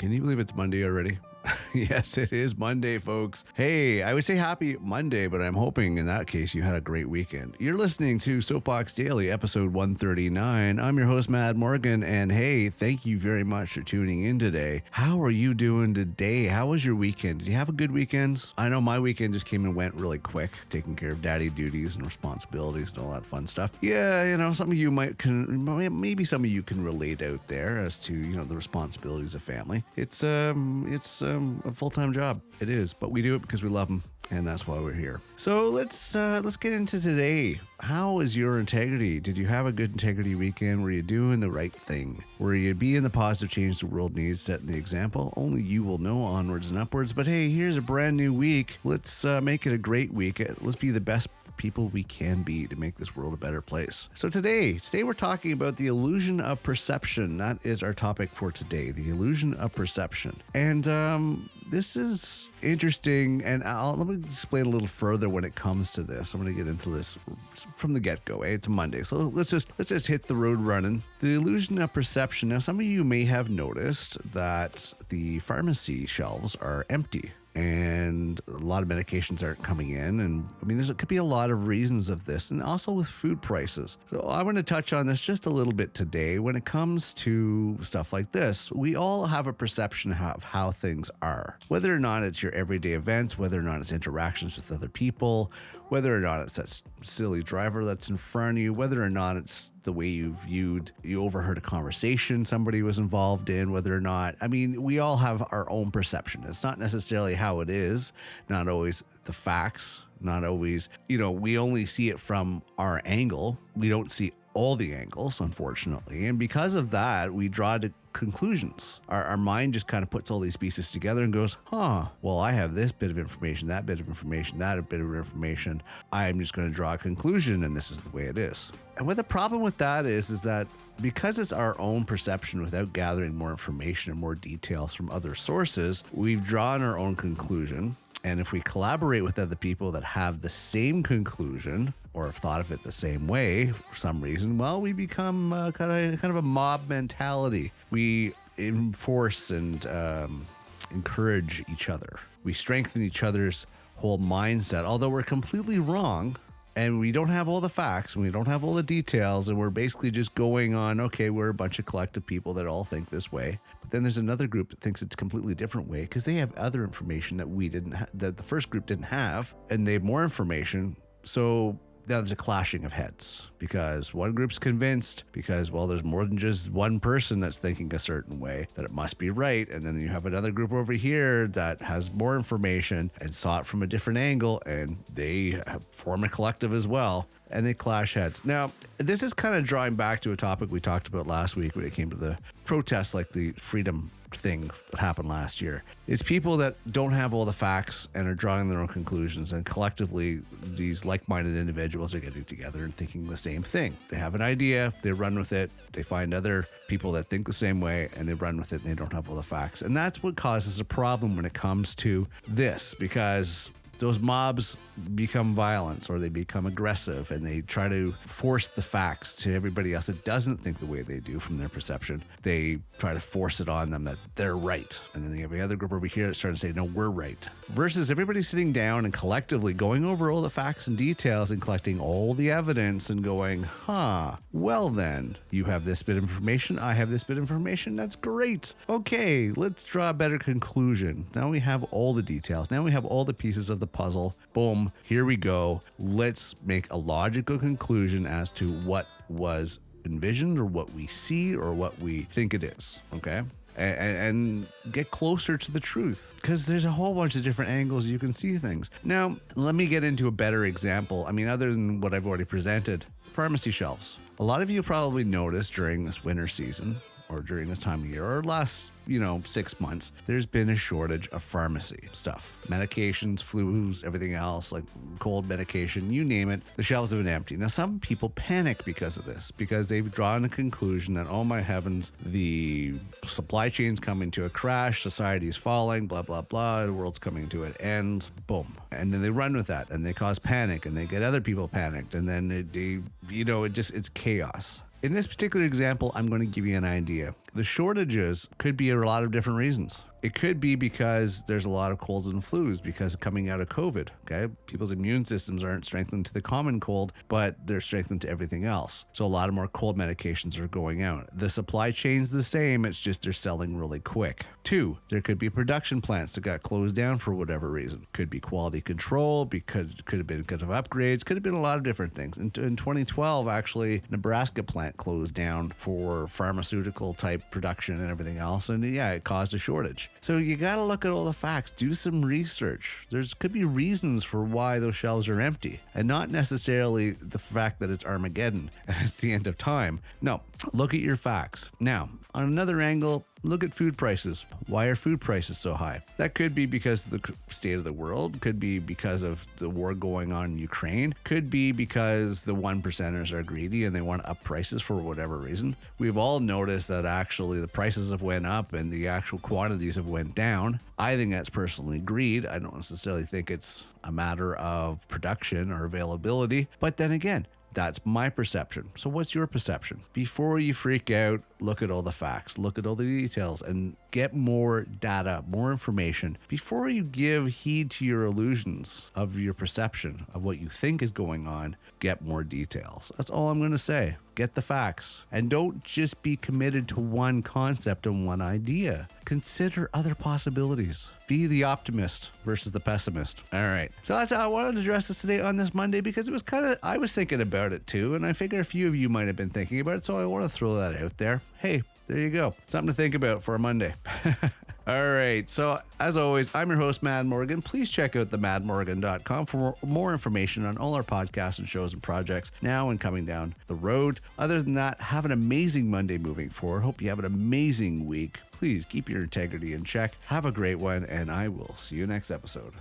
Can you believe it's Monday already? Yes, it is Monday, folks. Hey, I would say happy Monday, but I'm hoping in that case you had a great weekend. You're listening to Soapbox Daily, episode 139. I'm your host, Mad Morgan, and hey, thank you very much for tuning in today. How are you doing today? How was your weekend? Did you have a good weekend? I know my weekend just came and went really quick, taking care of daddy duties and responsibilities and all that fun stuff. Yeah, some of you maybe some of you can relate out there as to, the responsibilities of family. It's a full-time job. It is, but we do it because we love them, and that's why we're here. So let's get into today. How is your integrity? Did you have a good integrity weekend? Were you doing the right thing? Were you being the positive change the world needs, setting the example? Only you will know, onwards and upwards. But hey, here's a brand new week. Let's make it a great week. Let's be the best people we can be to make this world a better place. So today we're talking about the illusion of perception. That is our topic for today, the illusion of perception. And this is interesting, and let me explain a little further when it comes to this. I'm going to get into this from the get-go. It's a Monday, so let's just hit the road running. The illusion of perception. Now, some of you may have noticed that the pharmacy shelves are empty, and a lot of medications aren't coming in. And there could be a lot of reasons of this, and also with food prices. So I'm going to touch on this just a little bit today. When it comes to stuff like this, we all have a perception of how things are, whether or not it's your everyday events, whether or not it's interactions with other people, whether or not it's that silly driver that's in front of you, whether or not it's the way you overheard a conversation somebody was involved in, whether or not, we all have our own perception. It's not necessarily how it is, not always the facts, not always, we only see it from our angle. We don't see all the angles, unfortunately. And because of that, we draw to conclusions. Our mind just kind of puts all these pieces together and goes, well, I have this bit of information, that bit of information, that bit of information. I'm just going to draw a conclusion, and this is the way it is. And what the problem with that is that because it's our own perception without gathering more information and more details from other sources, we've drawn our own conclusion. And if we collaborate with other people that have the same conclusion or have thought of it the same way for some reason, well, we become kind of a mob mentality. We enforce and encourage each other. We strengthen each other's whole mindset, although we're completely wrong. And we don't have all the facts, and we don't have all the details, and we're basically just going on, okay, we're a bunch of collective people that all think this way. But then there's another group that thinks it's a completely different way because they have other information that we didn't that the first group didn't have, and they have more information. So now there's a clashing of heads because one group's convinced because, well, there's more than just one person that's thinking a certain way that it must be right. And then you have another group over here that has more information and saw it from a different angle, and they form a collective as well, and they clash heads. Now, this is kind of drawing back to a topic we talked about last week when it came to the protests, like the freedom thing that happened last year. It's people that don't have all the facts and are drawing their own conclusions, and collectively these like-minded individuals are getting together and thinking the same thing. They have an idea, they run with it, they find other people that think the same way, and they run with it, and they don't have all the facts. And that's what causes a problem when it comes to this, because those mobs become violent, or they become aggressive, and they try to force the facts to everybody else that doesn't think the way they do from their perception. They try to force it on them that they're right. And then you have the other group over here that's trying to say, no, we're right. Versus everybody sitting down and collectively going over all the facts and details and collecting all the evidence and going, well then, you have this bit of information, I have this bit of information, that's great. Okay, let's draw a better conclusion. Now we have all the details. Now we have all the pieces of the puzzle. Boom, here we go. Let's make a logical conclusion as to what was envisioned or what we see or what we think it is, okay? And get closer to the truth, because there's a whole bunch of different angles you can see things. Now, let me get into a better example. Other than what I've already presented, pharmacy shelves. A lot of you probably noticed during this winter season or during this time of year or last 6 months, there's been a shortage of pharmacy stuff. Medications, flus, everything else, like cold medication, you name it, the shelves have been empty. Now, some people panic because of this, because they've drawn a conclusion that, oh my heavens, the supply chain's coming to a crash, society's falling, blah, blah, blah, the world's coming to an end, boom. And then they run with that, and they cause panic, and they get other people panicked, and then it's chaos. In this particular example, I'm going to give you an idea. The shortages could be a lot of different reasons. It could be because there's a lot of colds and flus because of coming out of COVID, okay? People's immune systems aren't strengthened to the common cold, but they're strengthened to everything else. So a lot of more cold medications are going out. The supply chain's the same, it's just they're selling really quick. 2, there could be production plants that got closed down for whatever reason. Could be quality control, because could have been because of upgrades, could have been a lot of different things. In 2012, actually, Nebraska plant closed down for pharmaceutical type production and everything else, and yeah, it caused a shortage. So you got to look at all the facts, do some research. There's could be reasons for why those shelves are empty, and not necessarily the fact that it's Armageddon and it's the end of time. No, look at your facts. Now, on another angle, look at food prices. Why are food prices so high? That could be because of the state of the world, could be because of the war going on in Ukraine, could be because the 1%ers are greedy and they want to up prices for whatever reason. We've all noticed that actually the prices have went up and the actual quantities have went down. I think that's personally greed. I don't necessarily think it's a matter of production or availability, but then again, that's my perception. So what's your perception? Before you freak out, look at all the facts, look at all the details, and get more data, more information before you give heed to your illusions of your perception of what you think is going on. Get more details. That's all I'm going to say. Get the facts, and don't just be committed to one concept and one idea. Consider other possibilities. Be the optimist versus the pessimist. All right. So that's how I wanted to address this today on this Monday, because it was I was thinking about it too, and I figure a few of you might have been thinking about it, so I want to throw that out there. Hey, there you go. Something to think about for a Monday. All right. So as always, I'm your host, Mad Morgan. Please check out themadmorgan.com for more information on all our podcasts and shows and projects now and coming down the road. Other than that, have an amazing Monday moving forward. Hope you have an amazing week. Please keep your integrity in check. Have a great one, and I will see you next episode.